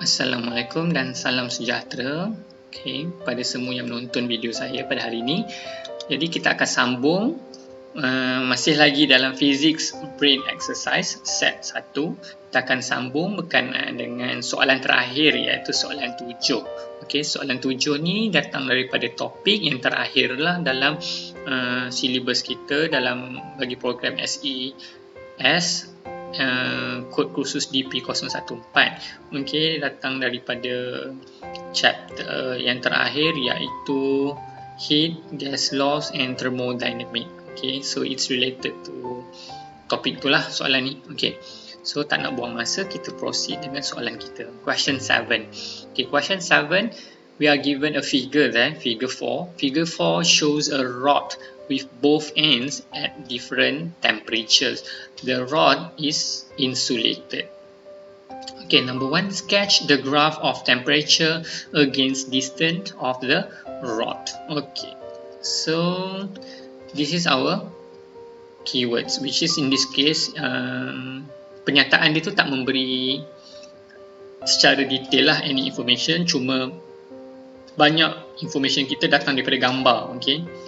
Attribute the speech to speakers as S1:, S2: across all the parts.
S1: Assalamualaikum dan salam sejahtera pada semua yang menonton video saya pada hari ini. Jadi kita akan sambung masih lagi dalam Physics Brain Exercise set 1. Kita akan sambung berkenaan dengan soalan terakhir, iaitu soalan 7. Soalan 7 ni datang daripada topik yang terakhir lah dalam silibus kita dalam bagi program SES. Kod kursus DP014 datang daripada chapter yang terakhir, iaitu Heat, Gas Laws and Thermodynamics. So it's related to topik itulah soalan ni. So tak nak buang masa, kita proceed dengan soalan kita. Question 7. Question 7, we are given a figure there, figure 4. Figure 4 shows a rod with both ends at different temperatures. The rod is insulated. Number 1, sketch the graph of temperature against distance of the rod. So this is our keywords, which is in this case pernyataan dia tu tak memberi secara detail lah any information, cuma banyak information kita datang daripada gambar.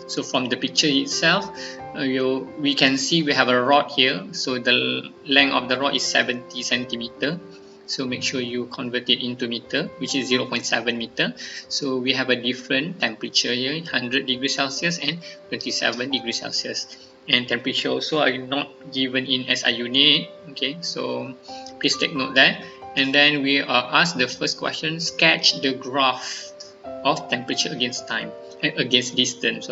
S1: So from the picture itself, we can see we have a rod here. So the length of the rod is 70 centimeter. So make sure you convert it into meter, which is 0.7 meter. So we have a different temperature here, 100 degrees Celsius and 27 degrees Celsius. And temperature also are not given in SI unit. So please take note that. And then we are asked the first question, sketch the graph of temperature against distance.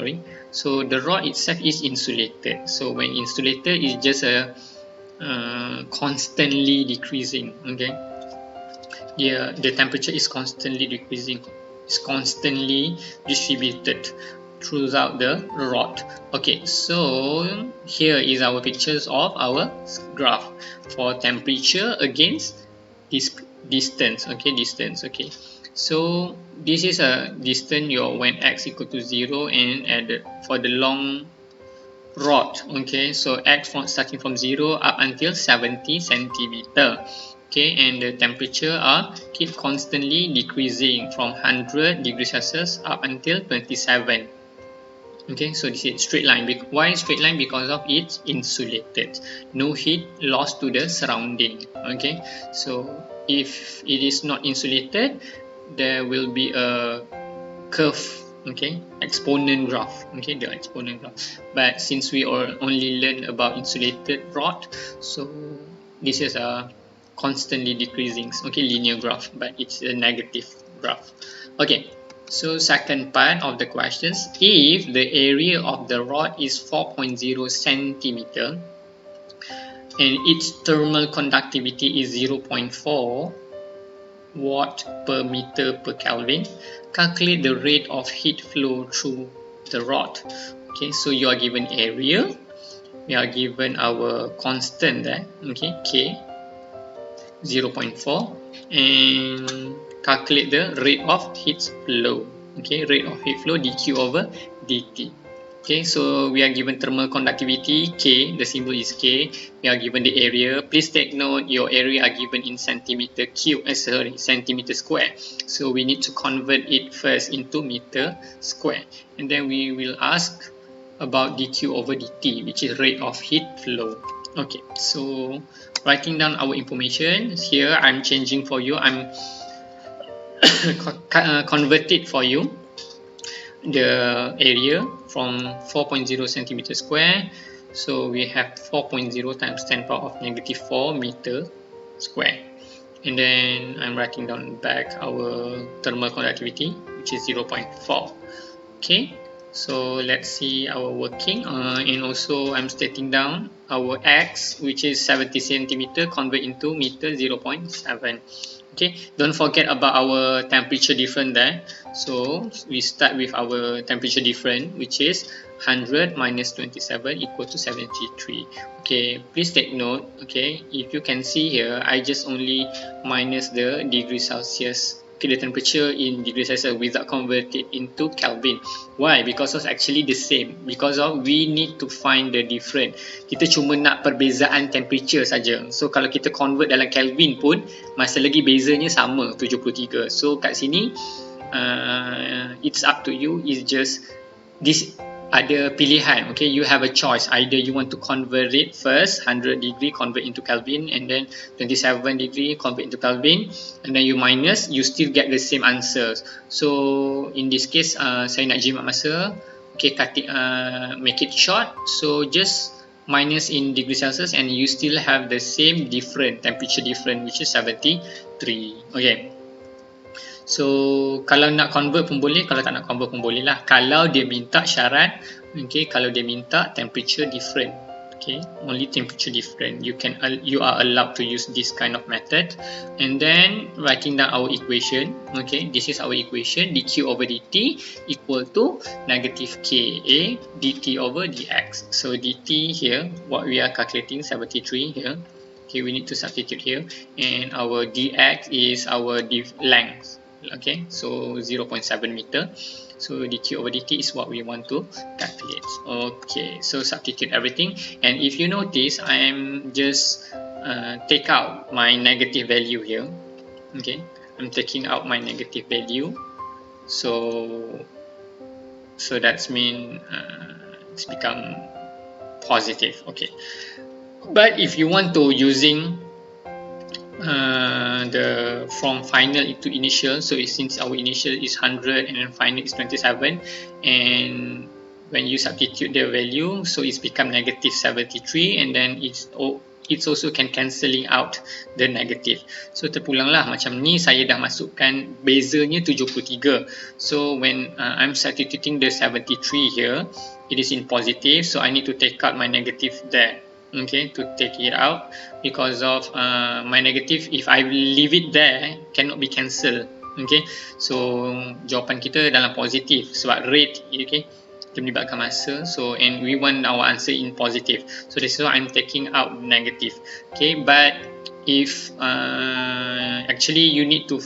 S1: So the rod itself is insulated. So when insulated, it's just a constantly decreasing. The temperature is constantly decreasing. It's constantly distributed throughout the rod. So here is our pictures of our graph for temperature against this distance. So this is a distance when x equal to 0 and for the long rod. So x starting from 0 up until 70 centimeter. And the temperature keep constantly decreasing from 100 degrees Celsius up until 27. So this is straight line. Why straight line? Because of it's insulated. No heat lost to the surrounding. So if it is not insulated, there will be a curve, exponent graph, the exponent graph. But since we only learn about insulated rod, so this is a constantly decreasing, linear graph, but it's a negative graph. So second part of the questions, if the area of the rod is 4.0 centimeter and its thermal conductivity is 0.4 watt per meter per Kelvin, calculate the rate of heat flow through the rod. So you are given area, we are given our constant there, K 0.4, and calculate the rate of heat flow. Rate of heat flow dQ over dt. So we are given thermal conductivity K, the symbol is K. We are given the area. Please take note, your area are given in centimeter square. So we need to convert it first into meter square. And then we will ask about dQ over dt, which is rate of heat flow. So writing down our information. Here I'm changing for you. I'm converted for you the area from 4.0 centimeter square. So we have 4.0 times 10 power of negative 4 meter square. And then I'm writing down back our thermal conductivity, which is 0.4. So let's see our working, and also I'm stating down our x, which is 70 centimeter, convert into meter 0.7. Don't forget about our temperature difference there. So we start with our temperature difference, which is 100 minus 27 equal to 73. Please take note, if you can see here, I just only minus the degree Celsius okay, the temperature in degrees Celsius without converted into Kelvin. Why? Because it's actually the same. Because of we need to find the different. Kita cuma nak perbezaan temperature saja. So kalau kita convert dalam Kelvin pun masih lagi bezanya sama 73. So kat sini it's up to you. It's just this. Ada pilihan, okay, you have a choice, either you want to convert it first 100 degree convert into Kelvin, and then 27 degree convert into Kelvin, and then you minus, you still get the same answers. So in this case saya nak jimat masa, okay, cut it, make it short, so just minus in degree Celsius and you still have the same different temperature different, which is 73. Okay, so kalau nak convert pun boleh, kalau tak nak convert pun boleh lah. Kalau dia minta syarat, okay, kalau dia minta temperature different, okay, only temperature different, you are allowed to use this kind of method. And then writing down our equation, okay, this is our equation, dq over dt equal to negative ka dt over dx. So dt here, what we are calculating 73 here, okay, we need to substitute here, and our dx is our length. Okay, so 0.7 meter. So dq over dt is what we want to calculate. Okay, so substitute everything, and if you notice, I am just take out my negative value here. Okay, I'm taking out my negative value. So that's mean it's become positive. Okay, but if you want to using the from final into initial, so since our initial is 100 and then final is 27, and when you substitute the value, so it's become negative 73, and then it's also can cancelling out the negative. So terpulang lah macam ni, saya dah masukkan bezanya 73. So when I'm substituting the 73 here, it is in positive, so I need to take out my negative there. Okay, to take it out, because of my negative, if I leave it there, cannot be cancelled. Okay, so jawapan kita dalam positif sebab rate, okay, dia melibatkan masa. So and we want our answer in positive, so this is why I'm taking out negative. Okay, but if actually you need to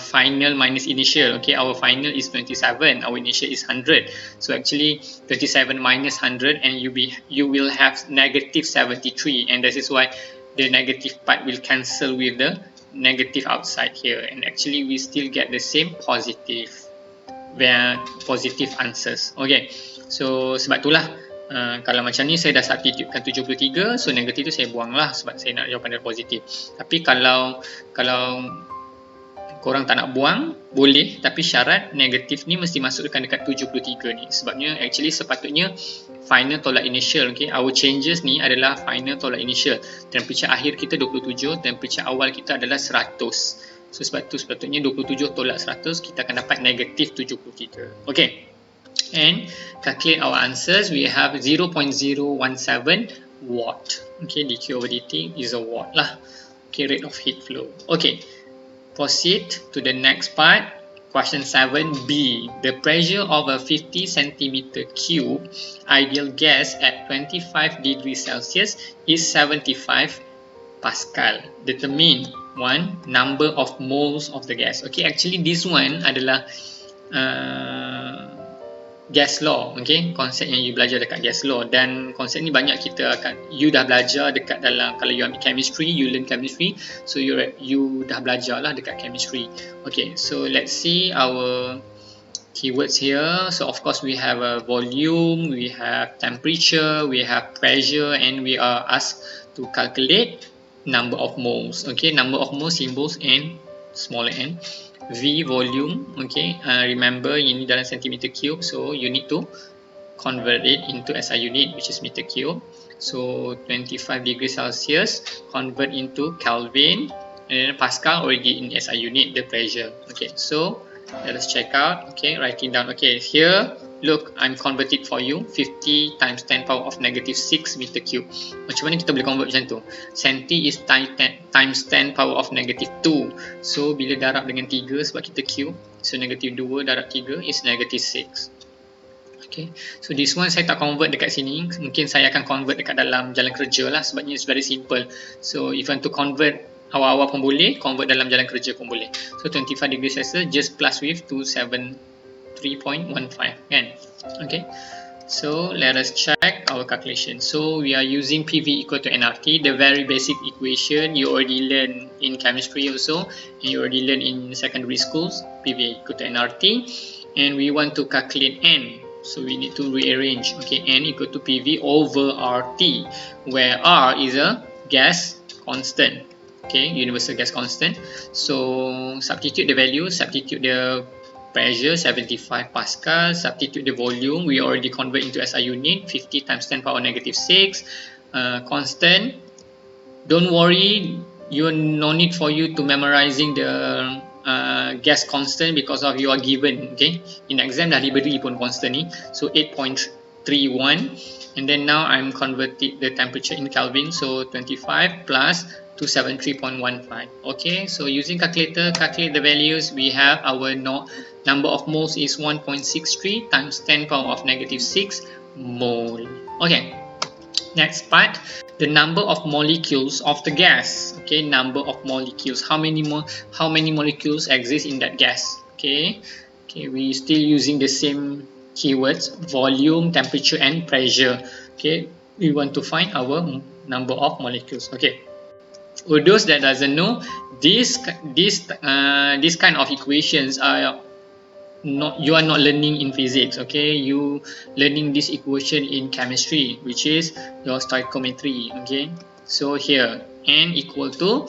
S1: final minus initial. Okay, our final is 27, our initial is 100, so actually 27 minus 100, and you will have negative 73, and this is why the negative part will cancel with the negative outside here, and actually we still get the same positive answers. Okay, so sebab itulah kalau macam ni saya dah substitutekan 73, so negatif tu saya buang lah sebab saya nak jawapan dari positif. Tapi kalau korang tak nak buang, boleh, tapi syarat negatif ni mesti masukkan dekat 73 ni. Sebabnya actually sepatutnya final tolak initial, okay, our changes ni adalah final tolak initial. Temperature akhir kita 27, temperature awal kita adalah 100. So sebab tu sepatutnya 27 tolak 100, kita akan dapat negatif 73. Okay, and calculate our answers. We have 0.017 watt. Okay, dq over dt is a watt lah. Okay, rate of heat flow. Okay, proceed to the next part. Question 7b. The pressure of a 50 centimeter cube ideal gas at 25 degrees Celsius is 75 Pascal. Determine 1. Number of moles of the gas. Okay, actually this one adalah gas law, okay, konsep yang you belajar dekat gas law, dan konsep ni banyak you dah belajar dekat dalam, kalau you ambil chemistry, you learn chemistry, so you dah belajar lah dekat chemistry. Okay, so let's see our keywords here. So of course we have a volume, we have temperature, we have pressure, and we are asked to calculate number of moles. Okay, number of moles symbols n, smaller n. V volume, okay, remember ini dalam centimeter cube, so you need to convert it into SI unit, which is meter cube. So 25 degrees Celsius convert into Kelvin, and then Pascal already in SI unit the pressure. Okay, so let us check out. Okay, writing down. Okay, here look, I'm converted for you 50 times 10 power of negative 6 meter cube. Macam mana kita boleh convert macam tu? Centi is times 10 power of negative 2. So bila darab dengan 3 sebab kita cube, so negative 2 darab 3 is negative 6. Okay, so this one saya tak convert dekat sini. Mungkin saya akan convert dekat dalam jalan kerja lah, sebabnya it's very simple. So if you want to convert awal-awal pun boleh, convert dalam jalan kerja pun boleh. So 25 degrees Celsius just plus with 273.15 kan. Okay, so let us check our calculation. So we are using PV equal to nRT, the very basic equation you already learned in chemistry also, and you already learned in secondary schools. PV equal to nRT, and we want to calculate N. So we need to rearrange. Okay, N equal to PV over RT, where R is a gas constant. Okay, universal gas constant. So substitute the value, substitute the pressure 75 Pascal, substitute the volume, we already convert into SI unit, 50 times 10 power negative 6, constant. Don't worry, no need for you to memorizing the gas constant because of you are given, okay, in exam dah diberi pun constant ni, so 8.31, and then now I'm converting the temperature in Kelvin, so 25 plus 273.15. Okay, so using calculator, calculate the values. We have our number of moles is 1.63 times 10 power of negative 6 mole. Okay, next part, the number of molecules of the gas. Okay, number of molecules, how many molecules exist in that gas. Okay, we still using the same keywords, volume, temperature and pressure. Okay, we want to find our number of molecules. Okay, for those that doesn't know, this kind of equations are you are not learning in physics. Okay, you learning this equation in chemistry, which is your stoichiometry. Okay, so here N equal to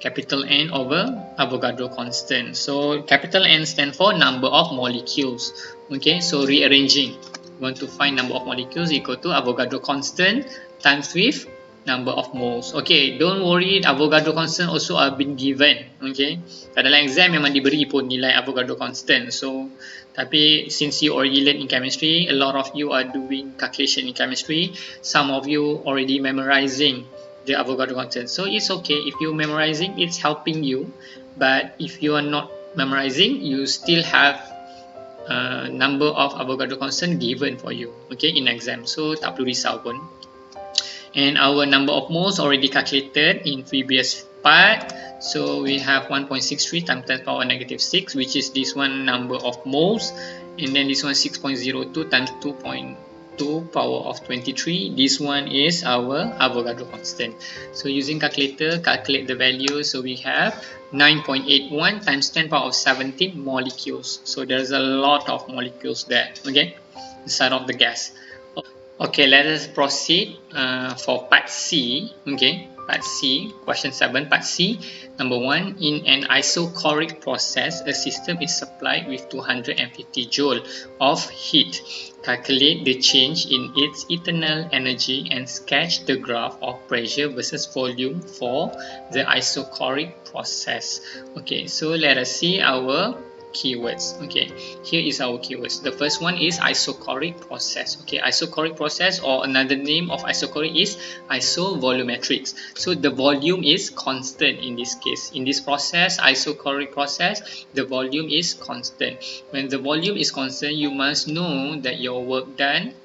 S1: capital N over Avogadro constant. So capital N stand for number of molecules. Okay, so rearranging, we want to find number of molecules equal to Avogadro constant times with number of moles. Okay, don't worry, Avogadro constant also have been given. Okay, dalam exam memang diberi pun nilai Avogadro constant. So, tapi since you already learn in chemistry, a lot of you are doing calculation in chemistry. Some of you already memorizing the Avogadro constant. So it's okay if you memorizing, it's helping you. But if you are not memorizing, you still have number of Avogadro constant given for you. Okay, in exam. So tak perlu risau pun. And our number of moles already calculated in previous part. So we have 1.63 times 10 power negative 6, which is this one number of moles, and then this one 6.02 times 2.2 power of 23. This one is our Avogadro constant. So using calculator, calculate the value. So we have 9.81 times 10 power of 17 molecules. So there's a lot of molecules there, okay, inside of the gas. Okay, let us proceed for part C. Okay, part C, question 7, part C. Number 1, in an isochoric process, a system is supplied with 250 joule of heat. Calculate the change in its internal energy and sketch the graph of pressure versus volume for the isochoric process. Okay, so let us see our keywords. Okay, here is our keywords. The first one is isochoric process. Okay, isochoric process, or another name of isochoric is isovolumetrics. So the volume is constant in this case. In this process, isochoric process, the volume is constant. When the volume is constant, you must know that your work done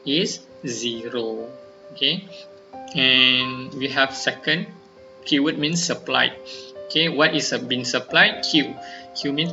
S1: is 0. Okay, and we have second keyword means supplied. Okay, what is being supplied? Q. Q means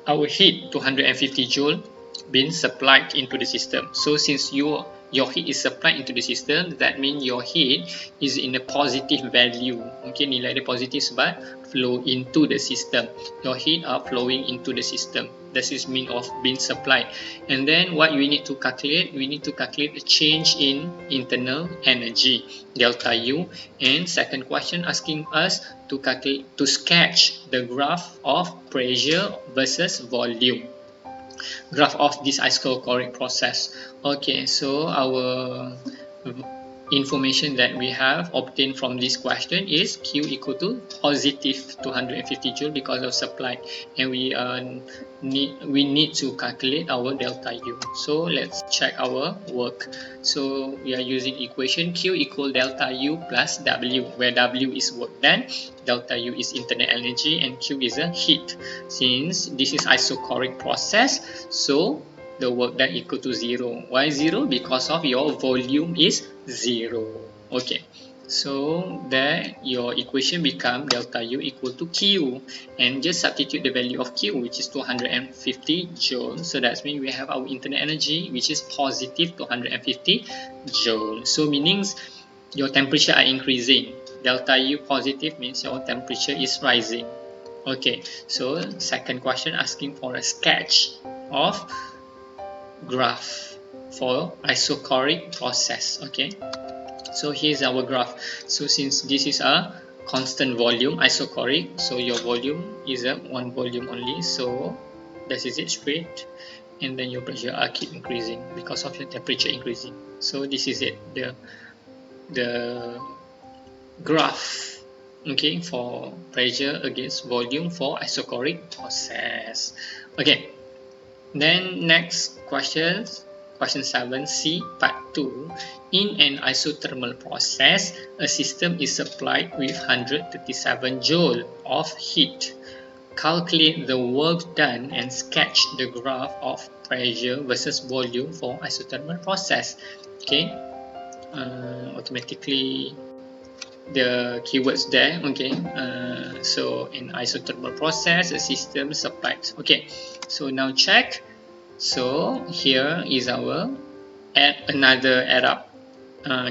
S1: our heat, 250 joule, being supplied into the system. So since your heat is supplied into the system, that means your heat is in a positive value. Okay, nilai dia positif sebab flow into the system. Your heat are flowing into the system. That is mean of being supplied. And then what we need to calculate? We need to calculate the change in internal energy, delta U. And second question asking us to sketch the graph of pressure versus volume. Graph of this isochoric process. Okay, so our information that we have obtained from this question is Q equal to positive 250 joule because of supply, and we need to calculate our delta U. So let's check our work. So we are using equation Q equal delta U plus W, where W is work done, delta U is internal energy, and Q is a heat. Since this is isochoric process, so the work done equal to 0. Why 0? Because of your volume is 0. Okay, So that your equation become delta U equal to Q, and just substitute the value of Q, which is 250 joule. So that means we have our internal energy, which is positive 250 joule. So meanings your temperature are increasing. Delta U positive means your temperature is rising. Okay, so second question asking for a sketch of graph for isochoric process. Okay, so here's our graph. So since this is a constant volume isochoric, so your volume is a one volume only, so this is it straight, and then your pressure are keep increasing because of your temperature increasing. So this is it, the graph, okay, for pressure against volume for isochoric process. Okay, then next question 7C part 2. In an isothermal process, a system is supplied with 137 joule of heat. Calculate the work done and sketch the graph of pressure versus volume for isothermal process. Okay, automatically the keywords there. Okay, so in isothermal process, a system supplied. Okay, so now check. So here is our another add up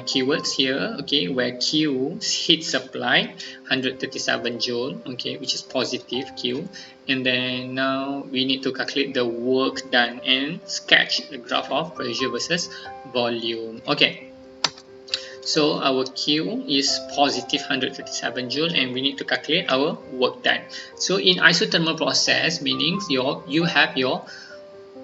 S1: keywords here. Okay, where Q heat supply 137 joule. Okay, which is positive Q, and then now we need to calculate the work done and sketch the graph of pressure versus volume. Okay. So our Q is positive 137 joule, and we need to calculate our work done. So in isothermal process, meaning you have your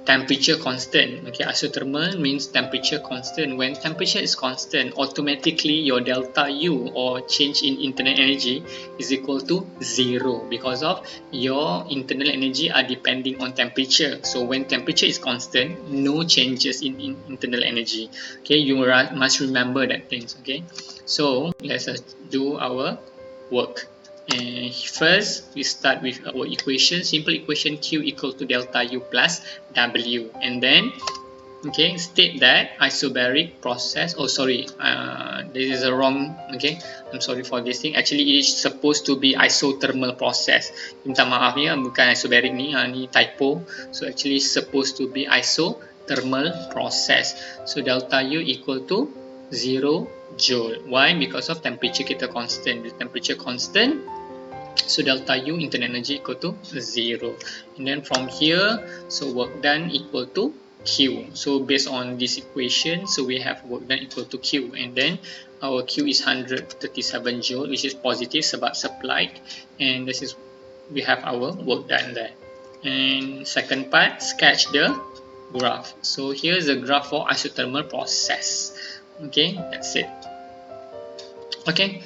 S1: temperature constant. Okay, isothermal means temperature constant. When temperature is constant, automatically your delta U, or change in internal energy, is equal to 0 because of your internal energy are depending on temperature. So when temperature is constant, no changes in internal energy. Okay, you must remember that things. Okay, so let's do our work. And first, we start with our equation, simple equation Q equal to delta U plus W, and then okay, state that isobaric process, oh sorry, this is a wrong, okay, I'm sorry for this thing, actually it is supposed to be isothermal process, minta maaf ya, bukan isobaric ni, ni typo, so actually supposed to be isothermal process. So delta U equal to 0 joule. Why? Because of temperature kita constant. With temperature constant, so delta U internal energy equal to 0. And then from here, so work done equal to Q. So based on this equation, so we have work done equal to Q, and then our Q is 137 joule, which is positive sebab supplied, and this is we have our work done there. And second part, sketch the graph. So here's the graph for isothermal process. Okay, that's it. Okay,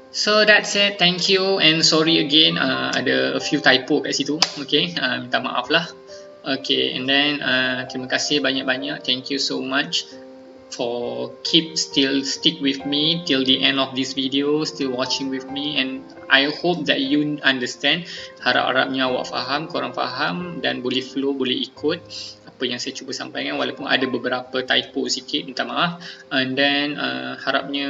S1: so that's it. Thank you, and sorry again, ada a few typo kat situ. Okay, minta maaf lah. Okay, and then terima kasih banyak-banyak. Thank you so much for stick with me till the end of this video, still watching with me, and I hope that you understand. Harap-harapnya awak faham, korang faham, dan boleh flow, boleh ikut apa yang saya cuba sampaikan, walaupun ada beberapa typo sikit, minta maaf. And then harapnya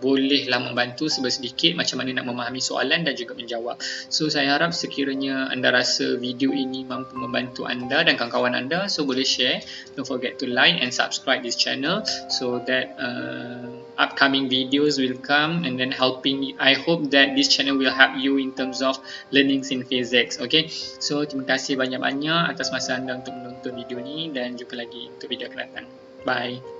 S1: bolehlah membantu sedikit macam mana nak memahami soalan dan juga menjawab. So saya harap sekiranya anda rasa video ini mampu membantu anda dan kawan-kawan anda, so boleh share. Don't forget to like and subscribe this channel so that upcoming videos will come, and then I hope that this channel will help you in terms of learnings in physics. Okay, so terima kasih banyak-banyak atas masa anda untuk menonton video ni, dan jumpa lagi untuk video akan datang. Bye.